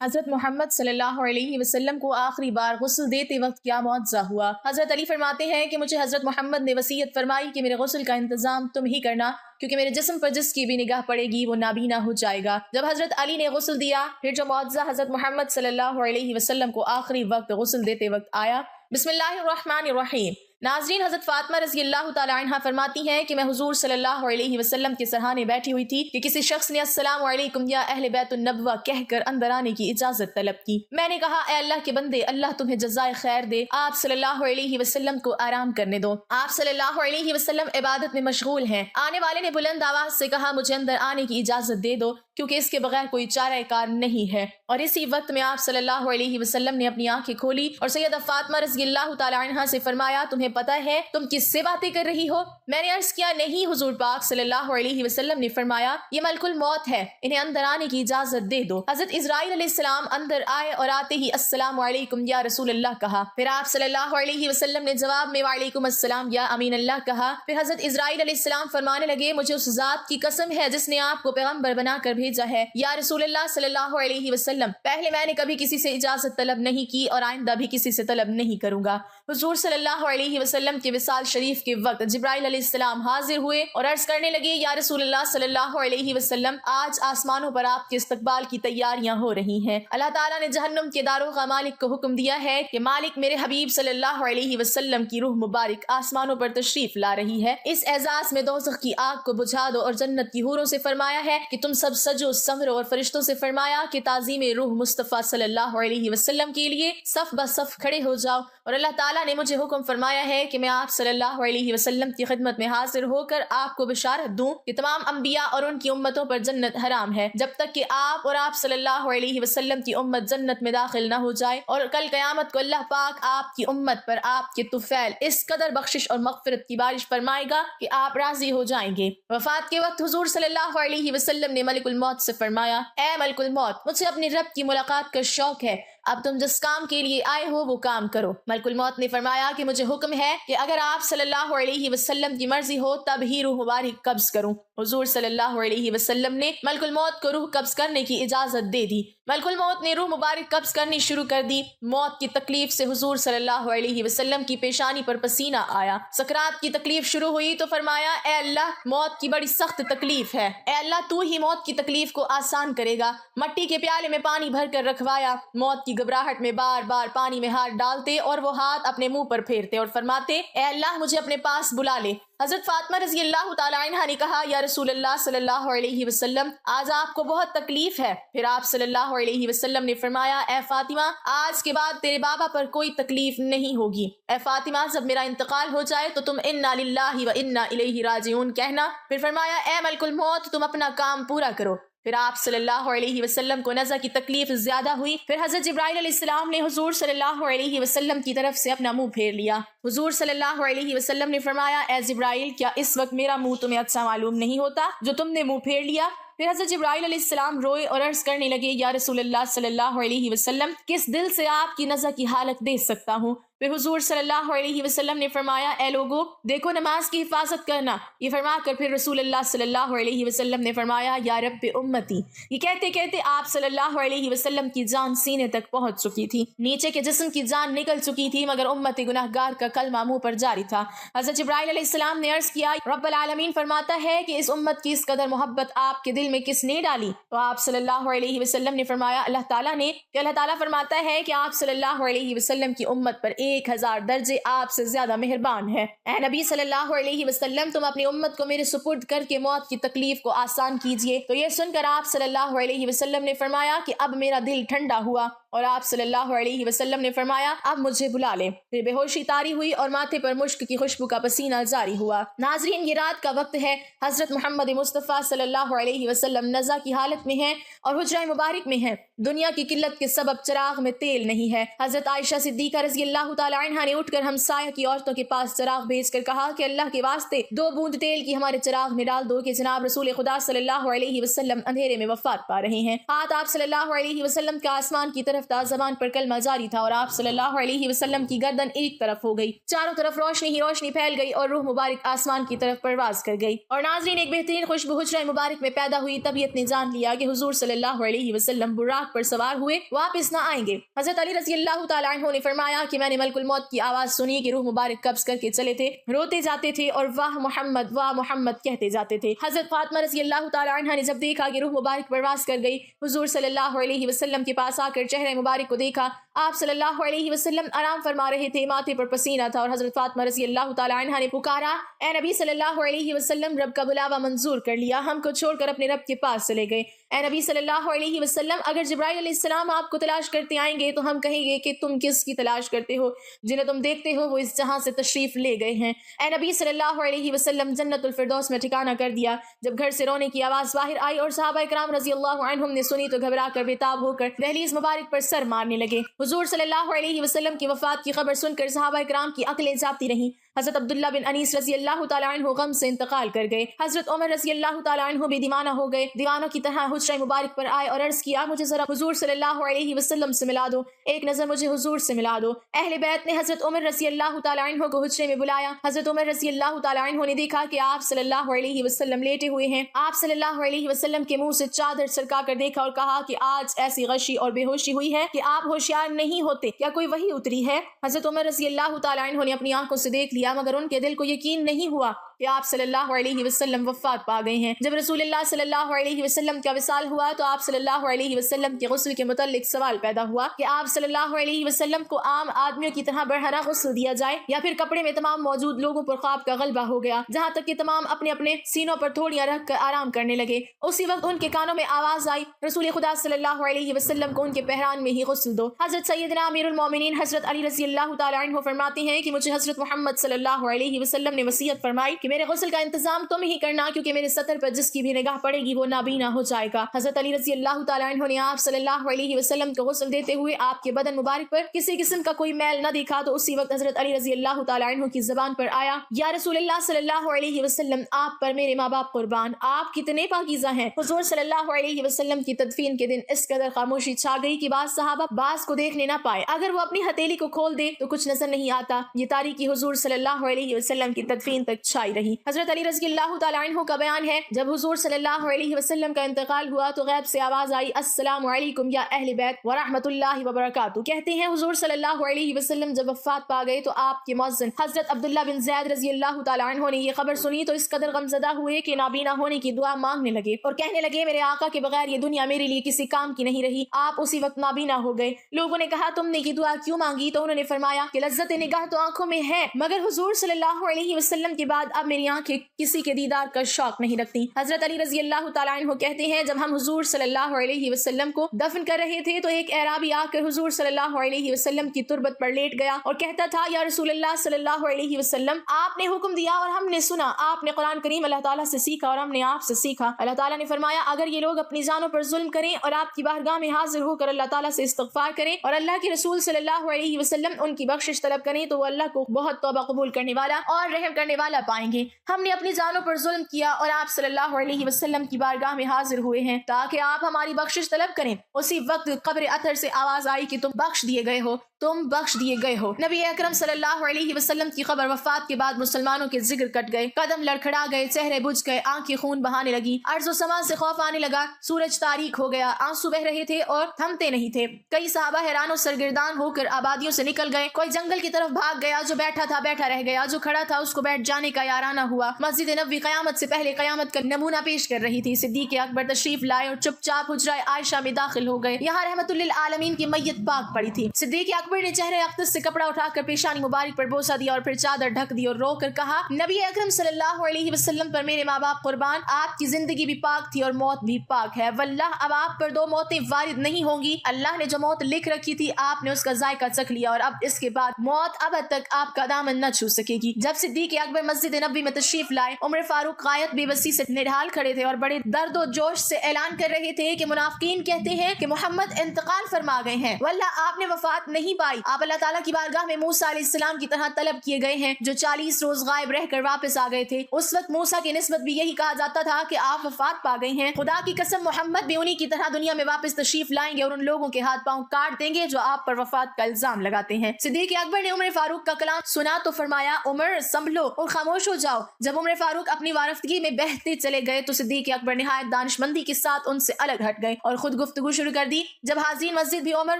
حضرت محمد صلی اللہ علیہ وسلم کو آخری بار غسل دیتے وقت کیا معجزہ ہوا؟ حضرت علی فرماتے ہیں کہ مجھے حضرت محمد نے وصیت فرمائی کہ میرے غسل کا انتظام تم ہی کرنا، کیونکہ میرے جسم پر جس کی بھی نگاہ پڑے گی وہ نابینا ہو جائے گا۔ جب حضرت علی نے غسل دیا، پھر جو معجزہ حضرت محمد صلی اللہ علیہ وسلم کو آخری وقت غسل دیتے وقت آیا۔ بسم اللہ الرحمن الرحیم۔ ناظرین، حضرت فاطمہ رضی اللہ تعالی عنہ فرماتی ہیں کہ میں حضور صلی اللہ علیہ وسلم کے سرہانے بیٹھی ہوئی تھی کہ کسی شخص نے السلام علیکم یا اہل بیت النبوہ کہہ کر اندر آنے کی اجازت طلب کی۔ میں نے کہا، اے اللہ کے بندے، اللہ تمہیں جزائے خیر دے، آپ صلی اللہ علیہ وسلم کو آرام کرنے دو، آپ صلی اللہ علیہ وسلم عبادت میں مشغول ہیں۔ آنے والے نے بلند آواز سے کہا، مجھے اندر آنے کی اجازت دے دو، کیونکہ اس کے بغیر کوئی چارہ کار نہیں ہے۔ اور اسی وقت میں آپ صلی اللہ علیہ وسلم نے اپنی آنکھیں کھولی اور سیدہ فاطمہ رضی اللہ تعالی عنہا سے فرمایا، تمہیں پتہ ہے تم کس سے باتیں کر رہی ہو؟ میں نے عرض کیا، نہیں حضور پاک صلی اللہ علیہ وسلم نے فرمایا، یہ ملک الموت ہے، انہیں اندر آنے کی اجازت دے دو۔ حضرت اسرائیل علیہ السلام اندر آئے اور آتے ہی السلام علیکم یا رسول اللہ کہا۔ پھر آپ صلی اللہ علیہ وسلم نے جواب میں وعلیکم السلام یا امین اللہ کہا۔ پھر حضرت اسرائیل علیہ السلام فرمانے لگے، مجھے اس ذات کی قسم ہے جس نے آپ کو پیغمبر بنا کر بھیجا ہے یا رسول اللہ صلی اللہ علیہ وسلم، پہلے میں نے کبھی کسی سے اجازت طلب نہیں کی اور آئندہ بھی کسی سے طلب نہیں کروں گا۔ حضور صلی اللہ علیہ وسلم کے وصال شریف کے وقت جبرائیل علیہ السلام حاضر ہوئے اور عرض کرنے لگے، یا رسول اللہ صلی اللہ علیہ وسلم، آج آسمانوں پر آپ کے استقبال کی تیاریاں ہو رہی ہیں۔ اللہ تعالیٰ نے جہنم کے داروغہ مالک کو حکم دیا ہے کہ مالک میرے حبیب صلی اللہ علیہ وسلم کی روح مبارک آسمانوں پر تشریف لا رہی ہے، اس اعزاز میں دوزخ کی آگ کو بجھا دو، اور جنت کی حوروں سے فرمایا ہے کہ تم سب سجو سمرو، اور فرشتوں سے فرمایا کہ تعظیم روح مصطفیٰ صلی اللہ علیہ وسلم کے لیے صف بصف کھڑے ہو جاؤ، اور اللہ تعالیٰ نے مجھے حکم فرمایا ہے کہ میں آپ صلی اللہ علیہ وسلم کی خدمت میں حاضر ہو کر آپ کو بشارت دوں کہ تمام انبیاء اور ان کی امتوں پر جنت حرام ہے جب تک کہ آپ اور آپ صلی اللہ علیہ وسلم کی امت جنت میں داخل نہ ہو جائے، اور کل قیامت کو اللہ پاک آپ کی امت پر آپ کے طفیل اس قدر بخشش اور مغفرت کی بارش فرمائے گا کہ آپ راضی ہو جائیں گے۔ وفات کے وقت حضور صلی اللہ علیہ وسلم نے ملک الموت سے فرمایا، اے ملک الموت، مجھے اپنے رب کی ملاقات کا شوق ہے، اب تم جس کام کے لیے آئے ہو وہ کام کرو۔ ملک الموت نے فرمایا کہ مجھے حکم ہے کہ اگر آپ صلی اللہ علیہ وسلم کی مرضی ہو تب ہی روح مبارک قبض کروں۔ حضور صلی اللہ علیہ وسلم نے ملک الموت کو روح قبض کرنے کی اجازت دے دی۔ ملک الموت نے روح مبارک قبض کرنی شروع کر دی۔ موت کی تکلیف سے حضور صلی اللہ علیہ وسلم کی پیشانی پر پسینہ آیا۔ سکرات کی تکلیف شروع ہوئی تو فرمایا، اے اللہ، موت کی بڑی سخت تکلیف ہے، اے اللہ تو ہی موت کی تکلیف کو آسان کرے گا۔ مٹی کے پیالے میں پانی بھر کر رکھوایا، موت کی گھبراہٹ میں بار بار پانی میں ہاتھ ڈالتے اور وہ ہاتھ اپنے منہ پر پھیرتے اور فرماتے، اے اللہ مجھے اپنے پاس بلا لے۔ حضرت فاطمہ رضی اللہ تعالی عنہا نے کہا، یا رسول اللہ صلی اللہ علیہ وسلم، آج آپ کو بہت تکلیف ہے۔ پھر آپ صلی اللہ علیہ وسلم نے فرمایا، اے فاطمہ، آج کے بعد تیرے بابا پر کوئی تکلیف نہیں ہوگی۔ اے فاطمہ، جب میرا انتقال ہو جائے تو تم انا للہ و انا الیہ راجعون کہنا۔ پھر فرمایا، اے ملک الموت، تم اپنا کام پورا کرو۔ پھر آپ صلی اللہ علیہ وسلم کو نزع کی تکلیف زیادہ ہوئی۔ پھر حضرت جبرائیل علیہ السلام نے حضور صلی اللہ علیہ وسلم کی طرف سے اپنا منہ پھیر لیا۔ حضور صلی اللہ علیہ وسلم نے فرمایا، اے جبرائیل، کیا اس وقت میرا منہ تمہیں اچھا معلوم نہیں ہوتا جو تم نے منہ پھیر لیا؟ پھر حضرت جبرائیل علیہ السلام روئے اور عرض کرنے لگے، یا رسول اللہ صلی اللہ علیہ وسلم، کس دل سے آپ کی نزع کی حالت دیکھ سکتا ہوں؟ پھر حضور صلی اللہ علیہ وسلم نے فرمایا، اے لوگو، دیکھو نماز کی حفاظت کرنا۔ یہ فرما کر پھر رسول اللہ صلی اللہ علیہ وسلم نے فرمایا، یا رب امتی۔ یہ کہتے کہتے آپ صلی اللہ علیہ وسلم کی جان سینے تک پہنچ چکی تھی، نیچے کے جسم کی جان نکل چکی تھی، مگر امت گناہگار کا کلمہ منہ پر جاری تھا۔ حضرت جبرائیل علیہ السلام نے عرض کیا، رب العالمین فرماتا ہے کہ اس امت کی اس قدر محبت آپ کے دل میں کس نے ڈالی؟ تو آپ صلی اللہ علیہ وسلم نے فرمایا، اللہ تعالیٰ نے، کہ اللہ تعالیٰ فرماتا ہے کہ آپ صلی اللہ علیہ وسلم کی امت پر 1000 درجے آپ سے زیادہ مہربان ہے۔ اے نبی صلی اللہ علیہ وسلم، تم اپنی امت کو میرے سپرد کر کے موت کی تکلیف کو آسان کیجئے۔ تو یہ سن کر آپ صلی اللہ علیہ وسلم نے فرمایا کہ اب میرا دل ٹھنڈا ہوا، اور آپ صلی اللہ علیہ وسلم نے فرمایا، اب مجھے بلا لے۔ پھر بے ہوشی طاری ہوئی اور ماتھے پر مشک کی خوشبو کا پسینہ جاری ہوا۔ ناظرین، یہ رات کا وقت ہے، حضرت محمد مصطفیٰ صلی اللہ علیہ وسلم نزع کی حالت میں ہیں اور حجرہ مبارک میں ہیں۔ دنیا کی قلت کے سبب چراغ میں تیل نہیں ہے۔ حضرت عائشہ صدیقہ رضی اللہ ताला अन्हा ने उठकर हमसाया की औरतों के पास चिराग भेजकर कहा कि अल्लाह के वास्ते 2 बूंद तेल की हमारे चिराग में डाल दो कि जनाब रसूल खुदा सल्लल्लाहु अलैहि वसल्लम अंधेरे में वफात पा रहे हैं। हाथ आप सल्लल्लाहु अलैहि वसल्लम का आसमान की तरफ था, ज़बान पर कलमा जारी था और आप सल्लल्लाहु अलैहि वसल्लम की गर्दन एक तरफ हो गई। चारों तरफ रोशनी ही रोशनी फैल गई और रूह मुबारक आसमान की तरफ परवाज कर गई। और नाज़रीन, एक बेहतरीन खुशबू हुजरा मुबारक में पैदा हुई। तबीयत ने जान लिया कि हुजूर सल्लल्लाहु अलैहि वसल्लम बुराक पर सवार हुए वापस न आएंगे। हजरत अली रज़ी अल्लाह तआला अन्हु ने फरमाया कि मैंने मलकुल मौत की आवाज सुनी कि रूह मुबारक कब्ज करके चले थे, रोते जाते थे और वाह मोहम्मद कहते जाते थे। हजरत फातिमा रज़ी अल्लाह तआला अन्हा ने जब देखा कि रूह मुबारक परवाज कर गई, हुजूर सल्लल्लाहु अलैहि वसल्लम के पास आकर चेहरे मुबारक को देखा। आप सल्लल्लाहु अलैहि वसल्लम आराम फरमा रहे थे, माथे पर पसीना था और हजरत फातिमा रज़ी अल्लाह तआला अन्हा ने पुकारा, ए नबी सल्लल्लाहु अलैहि वसल्लम, रब का बुलावा मंजूर कर लिया, हमको छोड़कर अपने रब के पास चले गए। ए नबी सल्लल्लाहु अलैहि वसल्लम, अगर जिब्राइल अलैहिस्सलाम आपको तलाश करते आएंगे तो हम कहेंगे कि तुम किसकी तलाश करते हो? जिन्हें तुम देखते हो वो इस जहां से तशरीफ ले गए हैं। ए नबी सल्लल्लाहु अलैहि वसल्लम, जन्नतुल फिरदौस में ठिकाना कर दिया। जब घर से रोने की आवाज बाहर आई और सहाबा इकराम रज़ी अल्लाहु अन्हुम ने सुनी तो घबरा कर बेताब होकर दहलीज मुबारक पर सर मारने लगे। हुजूर सल्लल्लाहु अलैहि वसल्लम की वफात की खबर सुनकर सहाबा इकराम की अक्लें जाती रहीं। हजरत अब्दुल्ला बिन अनीस रज़ी अल्लाह तआला अन्हु गम से इंतकाल कर गए। हजरत उमर रज़ी अल्लाह तआला अन्हु भी दीवाना हो गए, दीवानों की तरह हुजरा मुबारक पर आए और अर्ज किया, मुझे जरा हुजूर सल्लल्लाहु अलैहि वसल्लम से मिला दो, एक नजर मुझे हुजूर से मिला दो। अहले बैत ने हजरत उमर रज़ी अल्लाह तआला अन्हु को हुजरे में बुलाया। हजरत उमर रज़ी अल्लाह तआला अन्हु ने देखा कि आप सल्लल्लाहु अलैहि वसल्लम लेटे हुए हैं। आप सल्लल्लाहु अलैहि वसल्लम के मुंह से चादर सरका कर देखा और कहा कि आज ऐसी गशी और बेहोशी हुई है कि आप होशियार नहीं होते, क्या कोई वही उतरी है? हजरत उमर रज़ी अल्लाह तआला अन्हु ने अपनी आंखों से देख लिया, मगर उनके दिल को यकीन नहीं हुआ कि आप सल्लल्लाहु अलैहि वसल्लम वफात पा गए हैं। जब रसूलुल्लाह सल्लल्लाहु अलैहि वसल्लम का विसाल हुआ तो आप सल्लल्लाहु अलैहि वसल्लम के गुस्ल के मुताल्लिक सवाल पैदा हुआ कि आप सल्लल्लाहु अलैहि वसल्लम को आम आदमियों की तरह बरहरा गुस्ल दिया जाए या फिर कपड़े में तमाम मौजूद लोगों पर ख्वाब का गलबा हो गया, जहाँ तक कि तमाम अपने अपने सीनों पर थोड़ियां रख कर आराम करने लगे। उसी वक्त उनके कानों में आवाज आई, रसूल खुदा सल्लल्लाहु अलैहि वसल्लम को उनके पहरान में ही गुस्ल दो। हजरत सैयदना अमीरुल मोमिनीन हजरत अली रज़ी अल्लाह तआला अन्हु फरमाते हैं कि मुझे हजरत मोहम्मद सल्लल्लाहु अलैहि वसल्लम ने वसीयत फरमाई कि मेरे गुस्ल का इंतजाम तुम ही करना, क्योंकि मेरे सतर पर जिसकी भी निगाह पड़ेगी वो नाबीना हो जाएगा। हजरत अली रज़ी अल्लाह तआला अन्हु ने आप सल्लल्लाहु अलैहि वसल्लम को गुस्ल देते हुए आपके बदन मुबारक पर किसी किस्म का कोई मैल न देखा तो उसी वक्त हजरत अली रज़ी अल्लाह तआला अन्हु की ज़बान पर आया, या रसूलुल्लाह सल्लल्लाहु अलैहि वसल्लम, आप पर मेरे माँ बाप कुर्बान, आप कितने पाकीज़ा हैं। हुजूर सल्लल्लाहु अलैहि वसल्लम की तदफीन के दिन इस कदर खामोशी छा गई कि बाज़ सहाबा बाज़ को देखने न पाए। अगर वो अपनी हथेली को खोल दे तो कुछ नजर नहीं आता। ये तारीकी हुजूर सल्लल्लाहु अलैहि वसल्लम की तदफीन तक छाई रही। हजरत अली रज़ी अल्लाह तआला अन्हु का बयान है, जब हुजूर सल्लल्लाहु अलैहि वसल्लम का इंतकाल हुआ तो गैब से आवाज आई, अस्सलामु अलैकुम या अहले बैत व रहमतुल्लाहि व बरकातहू। कहते हैं हुजूर सल्लल्लाहु अलैहि वसल्लम जब वफात पा गए तो आपके मुअज्जिन हजरत अब्दुल्ला बिन ज़ैद रज़ी अल्लाह तआला अन्हु ने ये खबर सुनी तो इस कदर गमज़दा हुए कि नाबीना होने की दुआ मांगने लगे और कहने लगे, मेरे आका के बगैर ये दुनिया मेरे लिए किसी काम की नहीं रही। आप उसी वक्त नाबीना हो गए। लोगों ने कहा, तुमने ये दुआ क्यों मांगी? तो उन्होंने फरमाया कि लज्जत निगाह तो आंखों में है, मगर हुजूर सल्लल्लाहु अलैहि वसल्लम के बाद अब मेरी आंखें किसी के दीदार का शौक नहीं रखती। हजरत अली रज़ी अल्लाह तआला अन्हु कहते हैं, जब हम हुजूर सल्लल्लाहु अलैहि वसल्लम को दफन कर रहे थे तो एक एराबी आकर हुजूर सल्लल्लाहु अलैहि वसल्लम की तुरबत पर लेट गया और कहता था, या रसूलुल्लाह सल्लल्लाहु अलैहि वसल्लम, आपने हुक्म दिया और हमने सुना, आपने कुरान करीम अल्लाह ताला से सीखा और हमने आपसे सीखा। अल्लाह ताला ने फरमाया, अगर ये लोग अपनी जानों पर जुल्म करें और आपकी बारगाह में हाजिर होकर अल्लाह ताला से इस्तिग़फ़ार करें और अल्लाह के रसूल सल्लल्लाहु अलैहि वसल्लम उनकी बख्शिश तलब करें तो वो अल्लाह को बहुत तौबा कबूल करने वाला और रहम करने वाला पाएंगे। हमने अपनी जानों पर जुल्म किया और आप सल्लल्लाहु अलैहि वसल्लम की बारगाह में हाजिर हुए हैं ताकि आप हमारी बख्शिश तलब करें। उसी वक्त कब्र अथर से आवाज आई कि तुम बख्श दिए गए हो, तुम बख्श दिए गए हो। नबी अकरम सल्लल्लाहु अलैहि वसल्लम की खबर वफात के बाद मुसलमानों के जिक्र कट गए, कदम लड़खड़ा गए, चेहरे बुझ गए, आंखें खून बहाने लगी, अर्ज़ समा से खौफ आने लगा, सूरज तारीक हो गया, आंसू बह रहे थे और थमते नहीं थे। कई सहाबा हैरान और सरगर्दान होकर आबादियों से निकल गए। कोई जंगल की तरफ भाग गया, जो बैठा था बैठा रह गया, जो खड़ा था उसको बैठ जाने का याराना हुआ। मस्जिद नबवी क़यामत से पहले क़यामत का नमूना पेश कर रही थी। सिद्दीक़ अकबर तशरीफ लाए और चुपचाप हुजरा आयशा में दाखिल हो गए। यहाँ रहमतुल लिल आलमीन की मैयत पाक पड़ी थी। सिद्दीक़ अकबर ने चेहरे अक़दस से कपड़ा उठाकर पेशानी मुबारक पर बोसा दिया और फिर चादर ढक दी और रो कर कहा, नबी अकरम सल्लल्लाहु अलैहि वसल्लम पर मेरे माँ बाप कुर्बान, आपकी जिंदगी भी पाक थी और मौत भी पाक है। वल्लाह अब आप पर दो मौतें वारिद नहीं होंगी। अल्लाह ने जो मौत लिख रखी थी आपने उसका जायका चख लिया और अब इसके बाद मौत अब तक आपका दामन न छू सकेगी। जब सिद्दीक़ अकबर मस्जिद नबवी में तशरीफ लाए। उमर फारूक गायत बेबसी से निढाल खड़े थे और बड़े दर्द और जोश से ऐलान कर रहे थे कि मुनाफिकीन कहते हैं कि मोहम्मद इंतकाल फरमा गए हैं, वल्लाह आपने वफात नहीं पाई। आप अल्लाह ताला की बारगाह में मूसा अलैहिस्सलाम की तरह तलब किए गए हैं जो 40 रोज गायब रहकर वापस आ गए थे। उस वक्त मूसा की निस्बत भी यही कहा जाता था कि आप वफात पा गए हैं। खुदा की कसम मोहम्मद भी उन्हीं की तरह दुनिया में वापस तशरीफ लाएंगे और उन लोगों के हाथ पांव काट देंगे जो आप पर वफात का इल्जाम लगाते हैं। सिद्दीक अकबर ने उमर फारूक का कलाम सुना तो फरमाया, उमर संभलो और खामोश हो जाओ। जब उमर फारूक अपनी वारफ्तगी में बहते चले गए तो सिद्दीक अकबर निहायत दानिशमंदी के साथ उनसे अलग हट गए और खुद गुफ्तगू शुरू कर दी। जब हाज़रीन मस्जिद भी उमर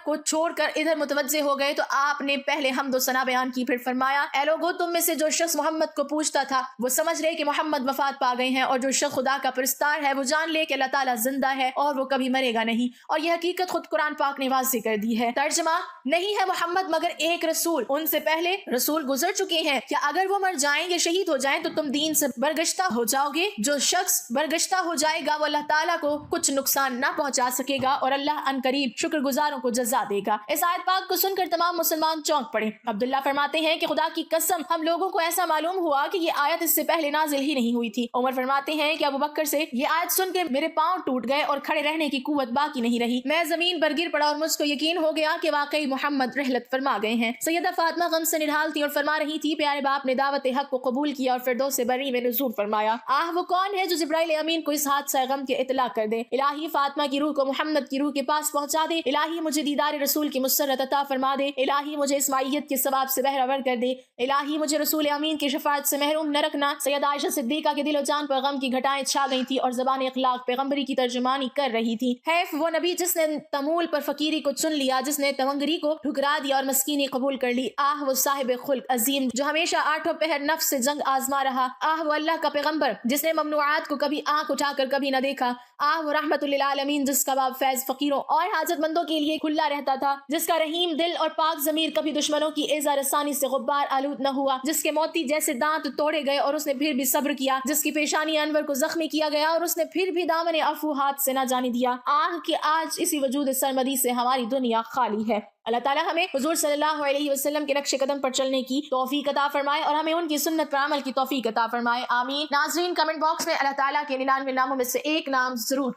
को छोड़कर इधर मुतवज्जे हो गए तो आपने पहले हमदो सना बयान की, फिर फरमाया, ऐ लोगो, तुम में से जो शख्स मोहम्मद को पूछता था वो समझ रहे कि मोहम्मद वफात पा गए हैं, और जो शख्स खुदा का परस्तार है वो जान ले कि अल्लाह ताला जिंदा है और वो कभी मरेगा नहीं, और यह हकीकत खुद कुरान पाक ने वाज़ेह कर दी है। तर्जमा, नहीं है मोहम्मद मगर एक रसूल, उनसे पहले रसूल गुजर चुके हैं। क्या अगर वो मर जाएंगे, शहीद हो जाएं तो तुम दीन से बरगश्ता हो जाओगे? जो शख्स बरगश्ता हो जाएगा वो अल्लाह ताला को कुछ नुकसान ना पहुंचा सकेगा और अल्लाह अनकरीब शुक्रगुजारों को जज़ा देगा। इस आयत पाक को सुनकर तमाम मुसलमान चौंक पड़े। अब्दुल्ला फरमाते हैं कि खुदा की कसम हम लोगों को ऐसा मालूम हुआ कि ये आयत इससे पहले नाजिल ही नहीं हुई थी। उमर फरमाते हैं कि अबू बकर से ये आयत सुनकर मेरे पांव टूट गए और खड़े रहने की कुव्वत बाकी नहीं रही। मैं जमीन पर गिर पड़ा और मुझको यकीन हो गया कि वाकई मोहम्मद रहलत फरमा गए हैं। सैयदा फातिमा गम से निढाल थी और फरमा रही थी, प्यारे बाप ने दावत हक को कबूल किया और फिरदौस बरी में नुज़ूल फरमाया। आह, वो कौन है जो जिब्राइल अमीन को इस हादसा गम के इतला कर दे। इलाही फातिमा की रूह को मोहम्मद की रूह के पास पहुंचा दे। इलाही मुझे दीदार रसूल की मुसर्रत अता फरमा दे। इलाही मुझे इस माइयत के सवाब से बहरावर कर दे। इलाही मुझे रसूल अमीन की शफाअत से महरूम न रखना। सैयदा आयशा सिद्दीका के दिलो जान पर गम की घटाएं छा गई थी और ज़बान इखलाक पैगंबरी की तर्जुमानी कर रही थी। हैफ वो नबी जिसने तमूल पर फकीरी को चुन लिया, जिसने तवंगरी को ठुकरा दिया और मस्कीनी कबूल कर ली। आह, वो साहिब खुल्क अजीम जो हमेशा आठों पहर नफ्स से जंग आजमा रहा। आह, वो अल्लाह का पैगंबर जिसने ममनुआत को कभी आंख उठाकर कभी न देखा। आह, वो रहमतुल लिल आलमीन जिसका बाब फैज फकीरों और हाजतमंदों के लिए खुला रहता था, जिसका रहीम दिल और पाक ज़मीर कभी दुश्मनों की एज़ा रसानी से गुब्बार आलूद न हुआ, जिसके मोती जैसे दांत तोड़े गए और उसने फिर भी सब्र किया, जिसकी पेशानी अनवर को जख्मी किया गया और उसने फिर भी दामन अफू हाथ से न जाने दिया। आह कि आज इसी वजूद सरमदी से हमारी दुनिया खाली है। अल्लाह ताला हमें हुजूर सल्लल्लाहु अलैहि वसल्लम के नक्शे कदम पर चलने की तौफीक अता फरमाए और हमें उनकी सुन्नत पर अमल की तौफीक अता फरमाए। आमीन। नाज़रीन, कमेंट बॉक्स में अल्लाह ताला के 99 नामों में से एक नाम जरूर